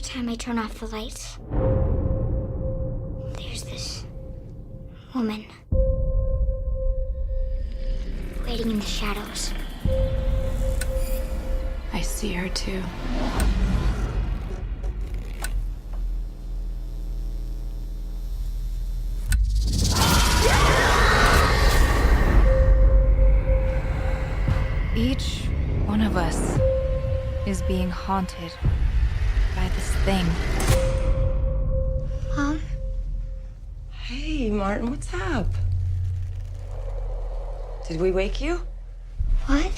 time I turn off the lights, there's this woman waiting in the shadows. I see her too. Each one of us is being haunted by this thing. Mom? Hey, Martin, what's up? Did we wake you? What?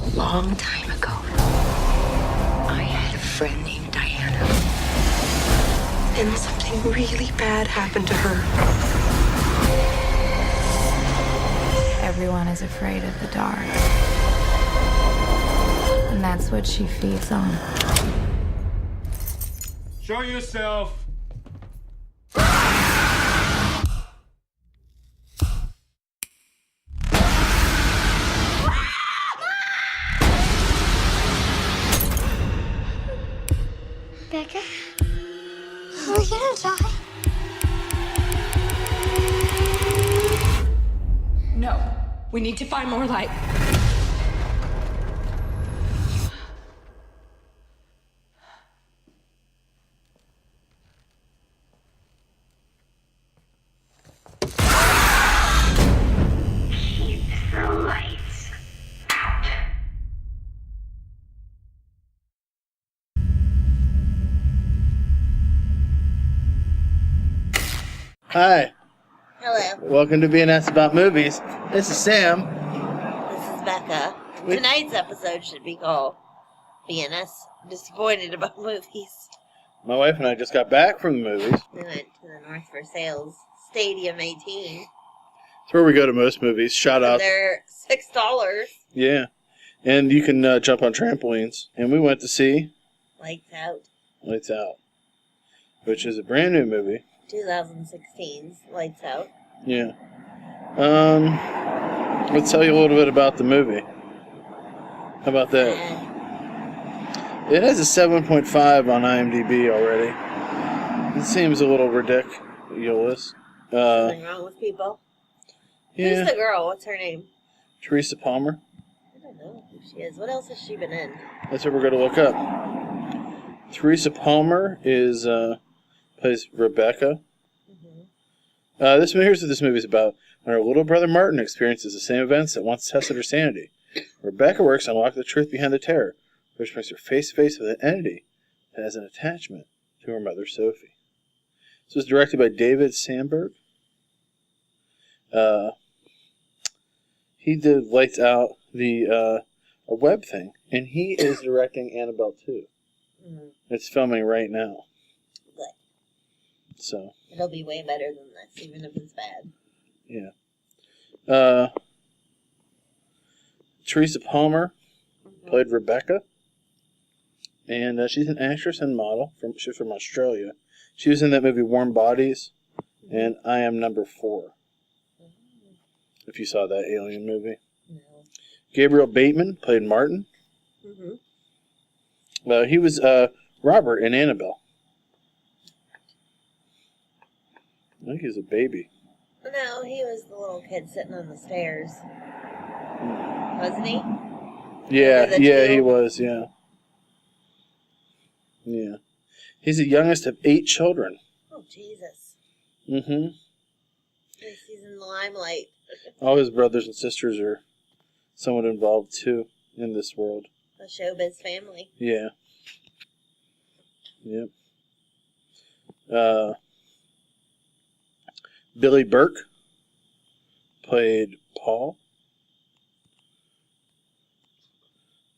A long time ago, I had a friend named Diana. And something really bad happened to her. Everyone is afraid of the dark. And that's what she feeds on. Show yourself! Becca? Are we gonna die? No, we need to find more light. Hi, Hello, welcome to B&S About Movies. This is Sam. this is Becca. Tonight's episode should be called B&S Disappointed About Movies. My wife and I just got back from the movies. We went to the North for Sales Stadium 18. It's where we go to most movies. Shout out. They're $6. Yeah. And you can jump on trampolines. And we went to see Lights Out. Lights Out, which is a brand new movie. 2016's Lights Out. Yeah. Let's tell you a little bit about the movie. How about that? It has a 7.5 on IMDb already. It seems a little ridiculous. Something wrong with people? Yeah. Who's the girl? What's her name? Teresa Palmer. I don't know who she is. What else has she been in? That's what we're going to look up. Teresa Palmer is plays Rebecca. Here's what this movie is about. When her little brother Martin experiences the same events that once tested her sanity, Rebecca works to unlock the truth behind the terror, which brings her face to face with an entity that has an attachment to her mother Sophie. This was directed by David Sandberg. He did Lights Out, a web thing, and he is directing Annabelle 2. Mm-hmm. It's filming right now. Good. So It'll be way better than this, even if it's bad. yeah. Teresa Palmer played Rebecca, and she's an actress and model. She's from Australia. She was in that movie Warm Bodies, and I Am Number 4. If you saw that Alien movie. No. Gabriel Bateman played Martin. He was Robert in Annabelle. I think he was a baby. No, he was the little kid sitting on the stairs. Wasn't he? Yeah, the yeah, two? he was, yeah. Yeah. He's the youngest of 8 children. Oh, Jesus. Mm-hmm. He's in the limelight. All his brothers and sisters are somewhat involved, too, in this world. A showbiz family. Yeah. Yep. Billy Burke played Paul.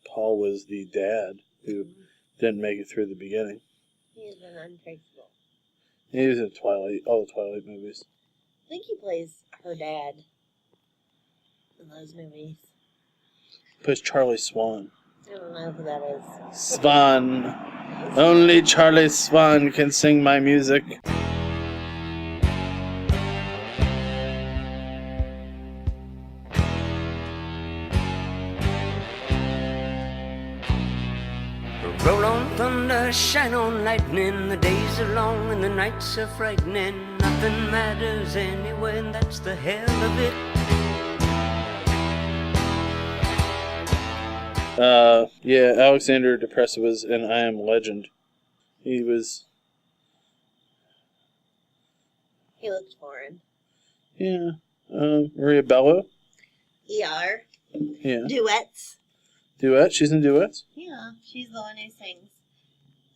Paul was the dad who didn't make it through the beginning. He's been untraceable. He was in all the Twilight movies. I think he plays her dad in those movies. He plays Charlie Swan. I don't know who that is. Swan. Only Charlie Swan can sing my music. Roll on thunder, shine on lightning. The days are long and the nights are frightening. Nothing matters anyway, and that's the hell of it. Yeah, Alexander Depressa was in I Am Legend. He looked foreign. Yeah. Maria Bello. ER. Yeah. Duets. Duet? She's in duets? Yeah, she's the one who sings.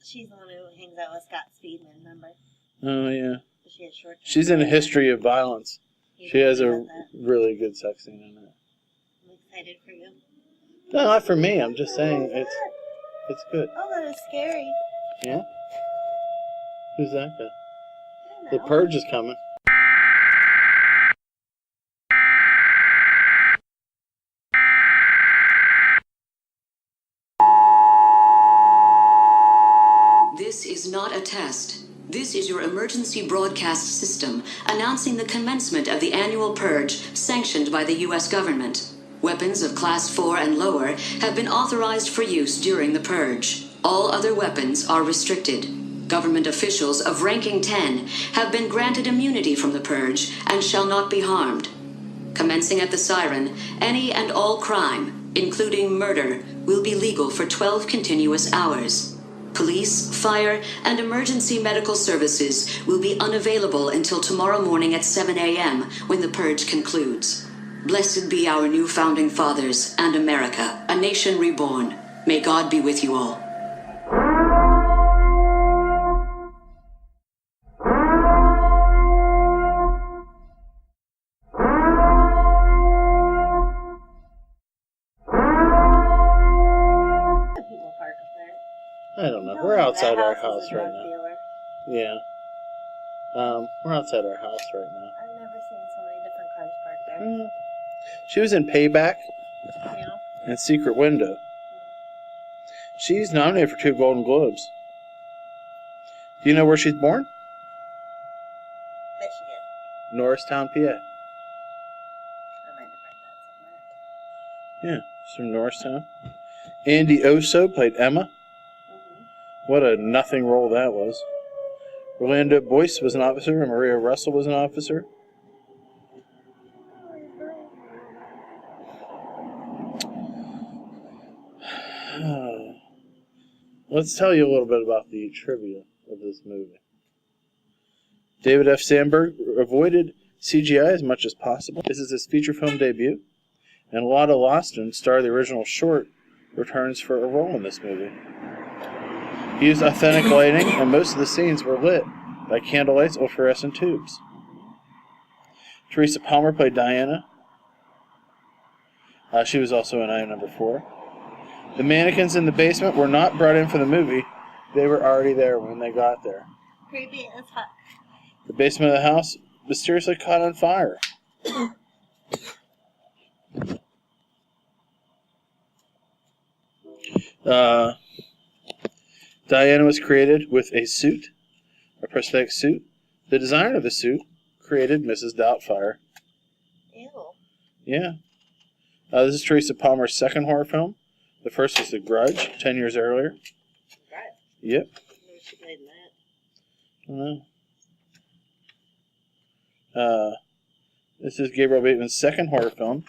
She's the one who hangs out with Scott Speedman, remember? Oh, yeah. She had short She's in A History of Violence. She has a that. really good sex scene in it. I'm excited for you. No, not for me. I'm just saying it's good. Oh, that is scary. Yeah? Who's that guy? I The don't know. Purge is coming. This is not a test. This is your emergency broadcast system announcing the commencement of the annual purge sanctioned by the U.S. government. Weapons of Class 4 and lower have been authorized for use during the purge. All other weapons are restricted. Government officials of ranking 10 have been granted immunity from the purge and shall not be harmed. Commencing at the siren, any and all crime, including murder, will be legal for 12 continuous hours. Police, fire, and emergency medical services will be unavailable until tomorrow morning at 7 a.m. when the purge concludes. Blessed be our new founding fathers and America, a nation reborn. May God be with you all. People park up there. I don't know. No, We're outside that our is house a right drug now. dealer. Yeah. We're outside our house right now. I've never seen so many different cars parked there. She was in Payback You know? and Secret Window. She's nominated for 2 Golden Globes. Do you know where she's born? Michigan. Norristown, PA. I might have read that somewhere. Yeah, she's from Norristown. Andy Oso played Emma. What a nothing role that was. Orlando Boyce was an officer, and Maria Russell was an officer. Let's tell you a little bit about the trivia of this movie. David F. Sandberg avoided CGI as much as possible. This is his feature film debut. And Lotta Lawson, star of the original short, returns for a role in this movie. He used authentic lighting, and most of the scenes were lit by candlelight's fluorescent tubes. Teresa Palmer played Diana. She was also in Item Number 4. The mannequins in the basement were not brought in for the movie. They were already there when they got there. Creepy as fuck. The basement of the house mysteriously caught on fire. Diana was created with a suit, a prosthetic suit. The designer of the suit created Mrs. Doubtfire. Ew. Yeah. This is Teresa Palmer's second horror film. The first was The Grudge, 10 years earlier. Right. Yep. Maybe she played in that. I don't know. This is Gabriel Bateman's second horror film.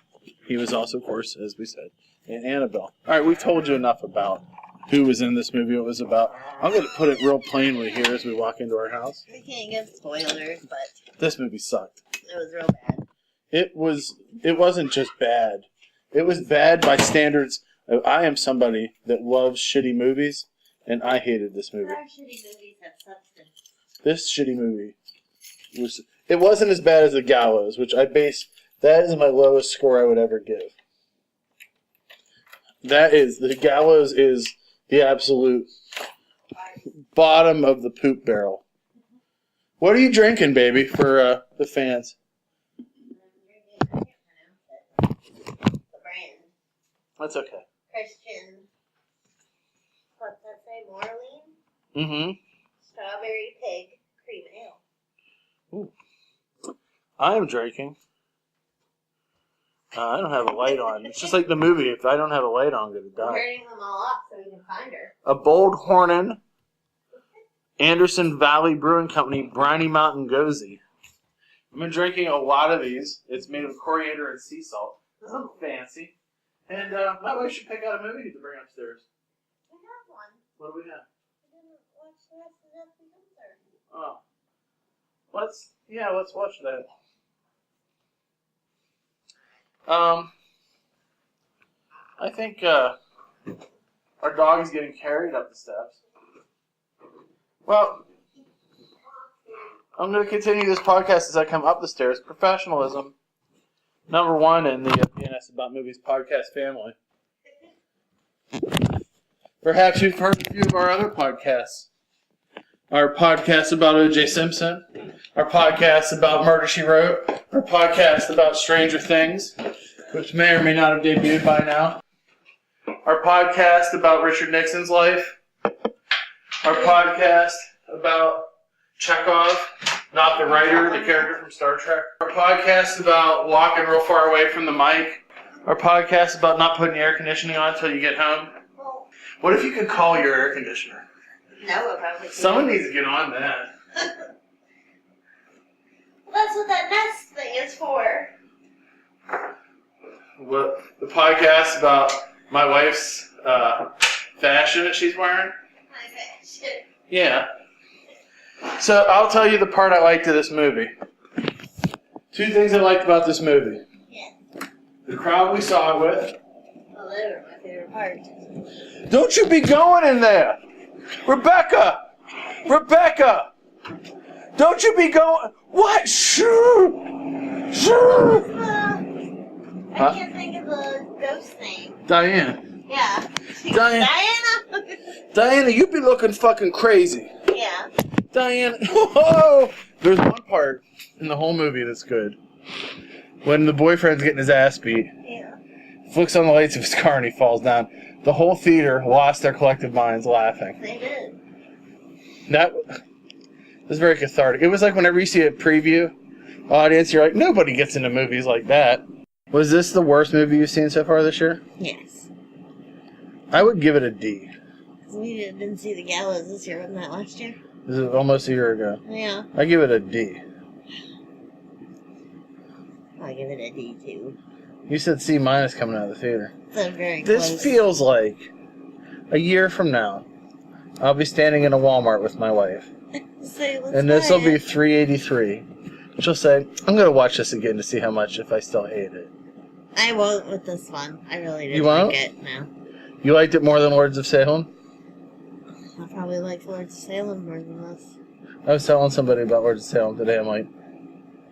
He was also, of course, as we said, in Annabelle. All right, we've told you enough about who was in this movie, what it was about. I'm going to put it real plainly here as we walk into our house. We can't give spoilers, but This movie sucked. it was real bad. It wasn't just bad. It was bad by standards. I am somebody that loves shitty movies, and I hated this movie. Our shitty movies have substance. This shitty movie it wasn't as bad as The Gallows, which that is my lowest score I would ever give. The Gallows is the absolute bottom of the poop barrel. What are you drinking, baby, for the fans? I can't pronounce it. The brand. That's okay. Christian. What's that say? Moraline? Mm-hmm. Strawberry Pig Cream Ale. Ooh. I am drinking I don't have a light on. It's just like the movie. If I don't have a light on, I'm going to We're die. turning them all up so we can find her. A Bold Hornin, Anderson Valley Brewing Company, Briny Mountain Gozy. I've been drinking a lot of these. It's made of coriander and sea salt. It's nothing fancy. And my wife should pick out a movie to bring upstairs. We have one. What do we have? We didn't watch the rest of Netflix concert. Oh. Let's watch that. I think our dog is getting carried up the steps. Well, I'm going to continue this podcast as I come up the stairs. Professionalism, number one in the B&S About Movies podcast family. Perhaps you've heard a few of our other podcasts. Our podcast about O.J. Simpson, our podcast about Murder, She Wrote, our podcast about Stranger Things, which may or may not have debuted by now, our podcast about Richard Nixon's life, our podcast about Chekhov, not the writer, the character from Star Trek, our podcast about walking real far away from the mic, our podcast about not putting air conditioning on until you get home. What if you could call your air conditioner? No, probably. Someone needs to get on that. Well, that's what that Nest thing is for. What the podcast about my wife's fashion that she's wearing? My fashion. Yeah. So I'll tell you the part I liked of this movie. Two things I liked about this movie. Yeah. The crowd we saw it with. Well, they were my favorite part. Don't you be going in there! Rebecca! Rebecca! Don't you be going... What? Shoo! Shoo! I can't think of the ghost name. Diane. Yeah. Diana. Diana? Diana, you be looking fucking crazy. Yeah. Diana. Whoa! There's one part in the whole movie that's good. When the boyfriend's getting his ass beat. Yeah. Flicks on the lights of his car and he falls down. The whole theater lost their collective minds laughing. They did. That was very cathartic. It was like whenever you see a preview audience, you're like, nobody gets into movies like that. Was this the worst movie you've seen so far this year? Yes. I would give it a D. We didn't see the gallows this year, wasn't that last year? This is almost a year ago. Yeah. I give it a D. I give it a D too. You said C minus coming out of the theater. So very This close. feels like a year from now. I'll be standing in a Walmart with my wife. So let's And this will buy be it. $3.83. She'll say, I'm going to watch this again to see how much if I still hate it. I won't with this one. I really didn't You won't? like it. No. You liked it more than Lords of Salem? I probably like Lords of Salem more than this. I was telling somebody about Lords of Salem today. I'm like,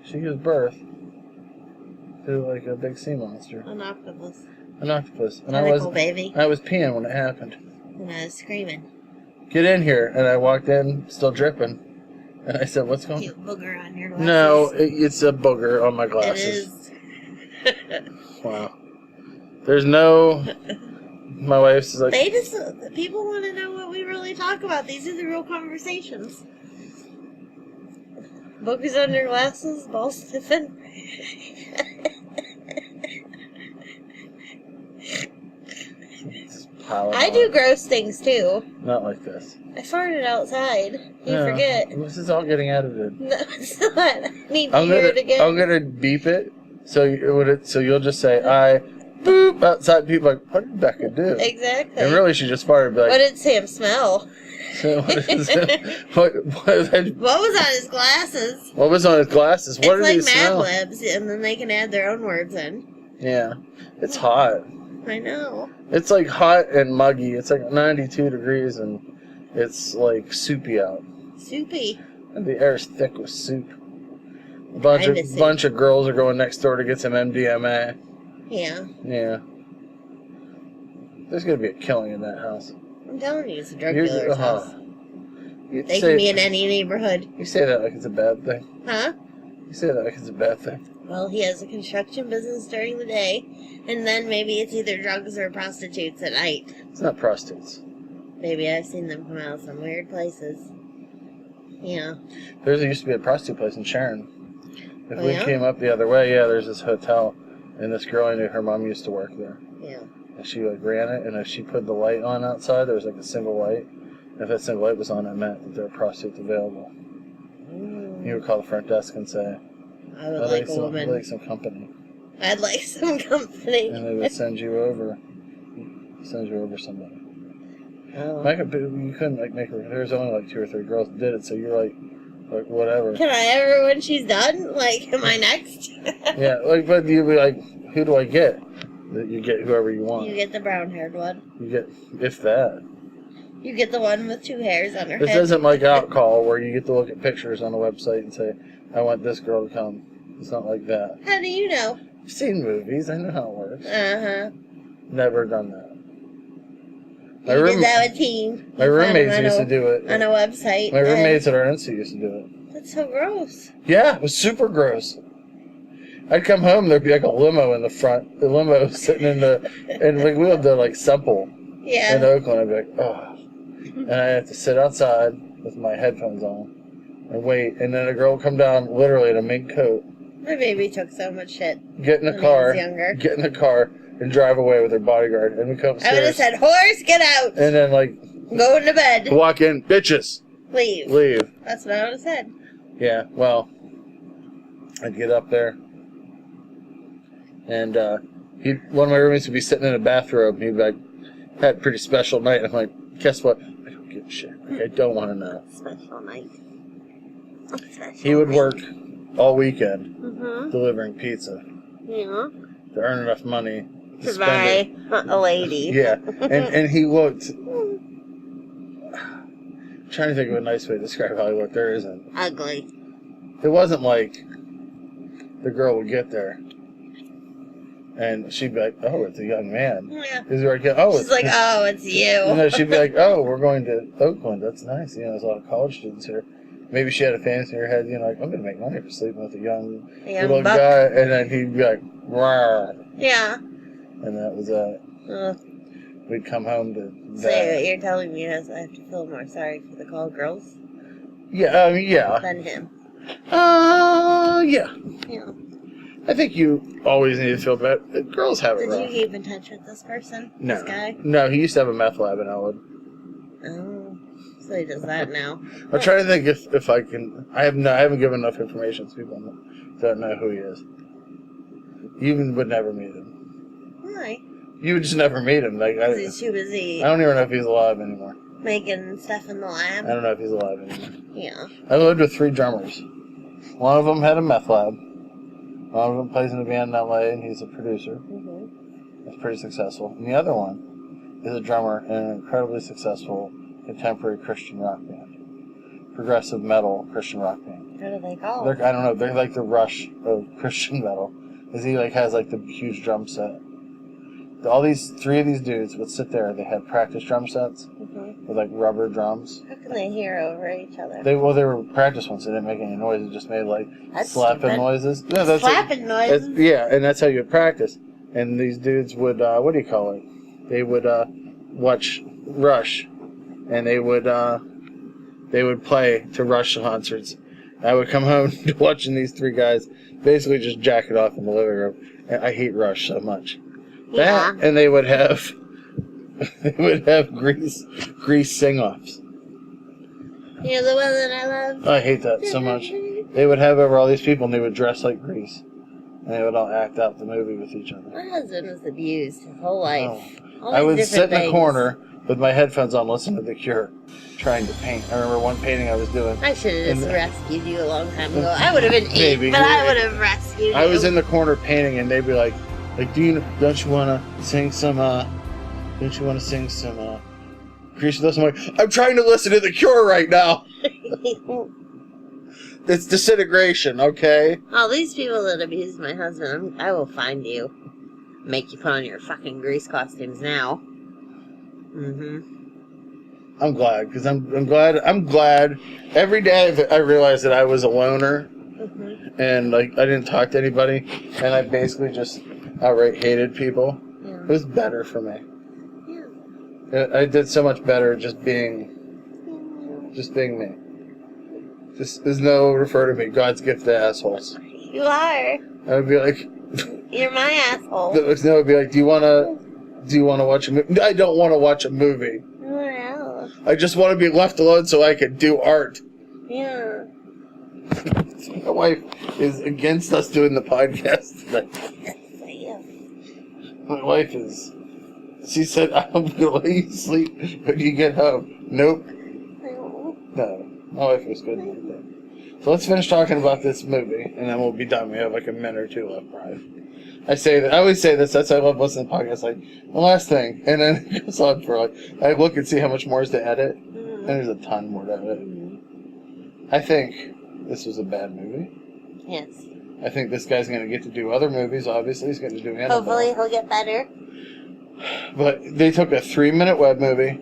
she gives birth to like a big sea monster. An octopus. An octopus. And Tentacle baby. I was peeing when it happened. And I was screaming. Get in here. And I walked in, still dripping. And I said, what's going You on? booger on your glasses. No, it's a booger on my It glasses. is. Wow. There's no... My wife's like... They just... People want to know what we really talk about. These are the real conversations. Boogers on your glasses, ball sniffing. I do gross things too. Not like this. I farted outside. You Yeah. forget. This is all getting edited. No, it's not. I need to hear it again. I'm gonna beep it, so you'll just say I boop outside. People are like, what did Becca do? Exactly. And really, she just farted. Be like, What did Sam smell? so what was What was on his glasses? what was on his glasses? What did he It's like Mad smell? Libs, and then they can add their own words in. Yeah, it's hot. I know. It's like hot and muggy. It's like 92 degrees and it's like soupy out. Soupy. And the air's thick with soup. A bunch I miss bunch of girls are going next door to get some MDMA. Yeah. Yeah. There's gonna be a killing in that house. I'm telling you, it's a drug Here's- dealer's house. You They say, can be in any neighborhood. you say that like it's a bad thing. Huh? You say that like it's a bad thing. Well, he has a construction business during the day, and then maybe it's either drugs or prostitutes at night. It's not prostitutes. Maybe I've seen them come out of some weird places. Yeah. There used to be a prostitute place in Sharon. If Oh, we yeah? came up the other way, yeah, there's this hotel. And this girl I knew, her mom used to work there. Yeah. And she like ran it, and if she put the light on outside, there was like a single light. And if that single light was on, it meant that there were prostitutes available. You would call the front desk and say, I would like a woman. I'd like some company. I'd like some company. And they would send you over somebody. Oh. You couldn't like make her. There was only like 2 or 3 girls that did it, so you're like whatever. Can I ever, when she's done? Like, am I next? Yeah, like, but you'd be like, who do I get? You get whoever you want. You get the brown-haired one. You get, if that. You get the one with 2 hairs on her This head. isn't like Outcall where you get to look at pictures on a website and say, I want this girl to come. It's not like that. How do you know? I've seen movies. I know how it works. Uh-huh. Never done that. You did that with Teen. My roommates used to do it. On a website. My roommates at our institute used to do it. That's so gross. Yeah, it was super gross. I'd come home, there'd be like a limo in the front. The limo was sitting in the, and like we lived there like Semple in Oakland. I'd be like, oh. And I'd have to sit outside with my headphones on and wait. And then a girl would come down literally in a mink coat. My baby took so much shit. Get in the car and drive away with her bodyguard. And we come upstairs. I would have said, horse, get out. And then like, go into bed. Walk in, bitches. Leave. That's what I would have said. Yeah, well, I'd get up there. And one of my roommates would be sitting in a bathrobe. And he'd be like, had a pretty special night. And I'm like, guess what? I don't give a shit. Like, I don't want to know. Special night. He would work all weekend delivering pizza. Yeah. To earn enough money to buy a lady. Yeah. And he looked... I'm trying to think of a nice way to describe how he looked. There isn't. Ugly. It wasn't like the girl would get there and she'd be like, oh, it's a young man. Yeah. She's like, oh, it's you. No, she'd be like, oh, we're going to Oakland. That's nice. You know, there's a lot of college students here. Maybe she had a fantasy in her head, you know, like, I'm going to make money for sleeping with a young little buck. guy. And then he'd be like, rawr. Yeah. And that was it. We'd come home to that. So what you're telling me is I have to feel more sorry for the call girls? Yeah, I mean, yeah. Than him. Yeah. Yeah. I think you always need to feel bad. Girls have it rough. Did you keep in touch with this person? No. This guy? No, he used to have a meth lab in Elwood. Oh. So he does that now. I'm trying to think if I can... I haven't given enough information to people don't know who he is. You would never meet him. Why? You would just never meet him. Like, he's too busy. I don't even know if he's alive anymore. Making stuff in the lab? I don't know if he's alive anymore. Yeah. I lived with 3 drummers. One of them had a meth lab. One of them plays in a band in L.A. and he's a producer. That's pretty successful. And the other one is a drummer in an incredibly successful contemporary Christian rock band. Progressive metal Christian rock band. What are they called? I don't know. They're like the Rush of Christian metal. Because he like has like the huge drum set. All 3 of these dudes would sit there. They had practice drum sets with like rubber drums. How can they hear over each other? They were practice ones. They didn't make any noise. It just made like slapping noises. No, that's slapping noises. Yeah, and that's how you would practice. And these dudes would what do you call it? They would watch Rush, and they would play to Rush concerts. I would come home to watching these 3 guys basically just jack it off in the living room. And I hate Rush so much. Yeah. That, and they would have Grease sing-offs. You're the one that I love. I hate that so much. They would have over all these people, and they would dress like Grease. And they would all act out the movie with each other. My husband was abused his whole life. I would sit in the corner with my headphones on, listening to The Cure, trying to paint. I remember one painting I was doing. I should have just rescued you a long time ago. I would have been 8, but I would have rescued you. I was in the corner painting, and they'd be like, don't you want to sing some, Grease with us? I'm like, I'm trying to listen to The Cure right now. It's disintegration, okay? All these people that abused my husband, I will find you. Make you put on your fucking Grease costumes now. I'm glad, because I'm glad. Every day I realized that I was a loner, and like I didn't talk to anybody, and I basically just outright hated people. Yeah. It was better for me. Yeah. I did so much better just being me. There's no refer to me, God's gift to assholes. You are. I would be like, You're my asshole. No, it'd be like, do you want to watch a movie? I don't want to watch a movie. Well, I just want to be left alone so I can do art. yeah. My wife is against us doing the podcast today. My wife is... She said, I'm going to let you sleep when you get home. Nope. No. My wife was good with that. So let's finish talking about this movie, and then we'll be done. We have like a minute or two left, Brian. I always say this. That's why I love listening to podcasts. Like, the last thing. And then it goes on for like... I look and see how much more is to edit. And there's a ton more to edit. I think this was a bad movie. Yes. I think this guy's going to get to do other movies, obviously. He's going to do Annabelle. Hopefully he'll get better. But they took a 3-minute web movie.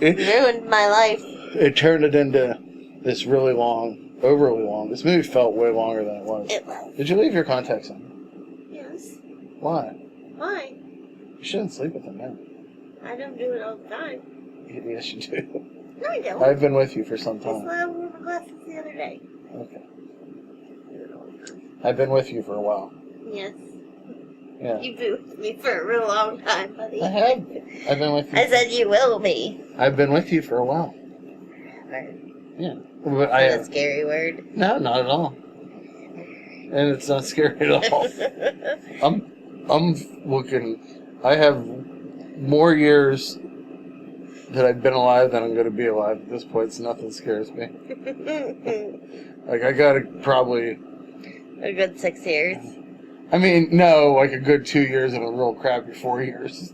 It ruined my life. It turned it into this really long, overly long. This movie felt way longer than it was. It was. Did you leave your contacts in? Yes. Why? Why? You shouldn't sleep with them now. I don't do it all the time. Yes, you do. No, I don't. I've been with you for some That's time. why I wore my glasses the other day. Okay. I've been with you for a while. Yes. Yeah. You've been with me for a real long time, buddy. I have. I've been with you. I said you will be. I've been with you for a while. Forever. Yeah. But I That's a scary word. No, not at all. And it's not scary at all. I'm looking. I have more years that I've been alive than I'm going to be alive at this point, so nothing scares me. Like, I got probably... A good 6 years. I mean, no, like a good 2 years and a real crappy 4 years.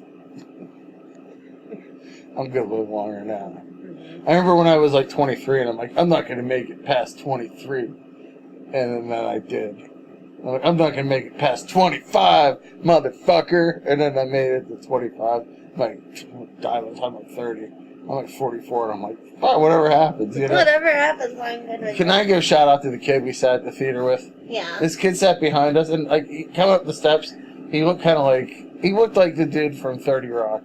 I'm going to live longer now. I remember when I was like 23 and I'm like, I'm not going to make it past 23. And then I did. I'm like, I'm not going to make it past 25, motherfucker. And then I made it to 25. I'm like, die by the time I'm like 30. I'm like 44 and I'm like, oh, whatever happens, you know? Whatever happens, I'm good with Can it. I give a shout out to the kid we sat at the theater with? Yeah. This kid sat behind us and like, he came up the steps. He looked kind of like, he looked like the dude from 30 Rock.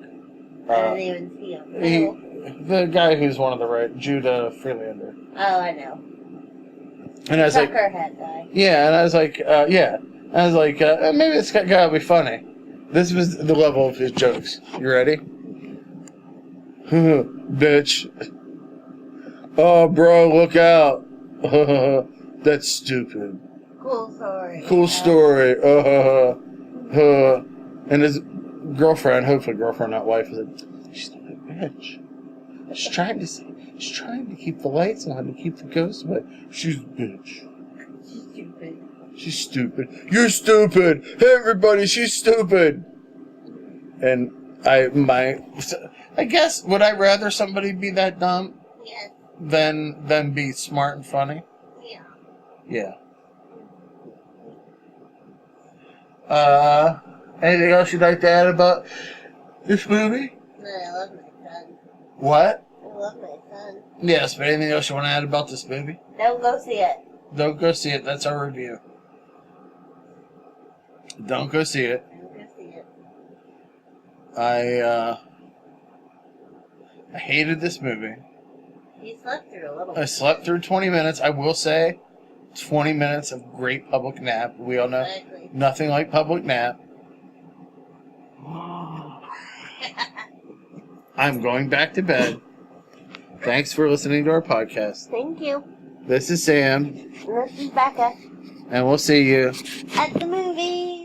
I didn't even see him. The guy who's one of the right, Judah Freelander. Oh, I know. And I was like, Tucker head guy. yeah, and I was like, yeah. And I was like, maybe this guy will be funny. This was the level of his jokes. You ready? Bitch. Oh, bro, look out. That's stupid. Cool story. Cool story. And his girlfriend, hopefully girlfriend, not wife, was like, she's not a bitch. She's trying to keep the lights on, to keep the ghosts away. She's a bitch. She's stupid. She's stupid. You're stupid. Hey, everybody, she's stupid. And I guess, would I rather somebody be that dumb Yes. than be smart and funny? Yeah. Yeah. Anything else you'd like to add about this movie? No, I love my son. What? I love my son. Yes, but anything else you want to add about this movie? Don't go see it. Don't go see it. That's our review. Don't go see it. Don't go see it. I hated this movie. You slept through a little I bit. slept through 20 minutes. I will say, 20 minutes of great public nap. We all know Exactly. nothing like public nap. I'm going back to bed. Thanks for listening to our podcast. Thank you. This is Sam, And this is Becca and we'll see you at the movie.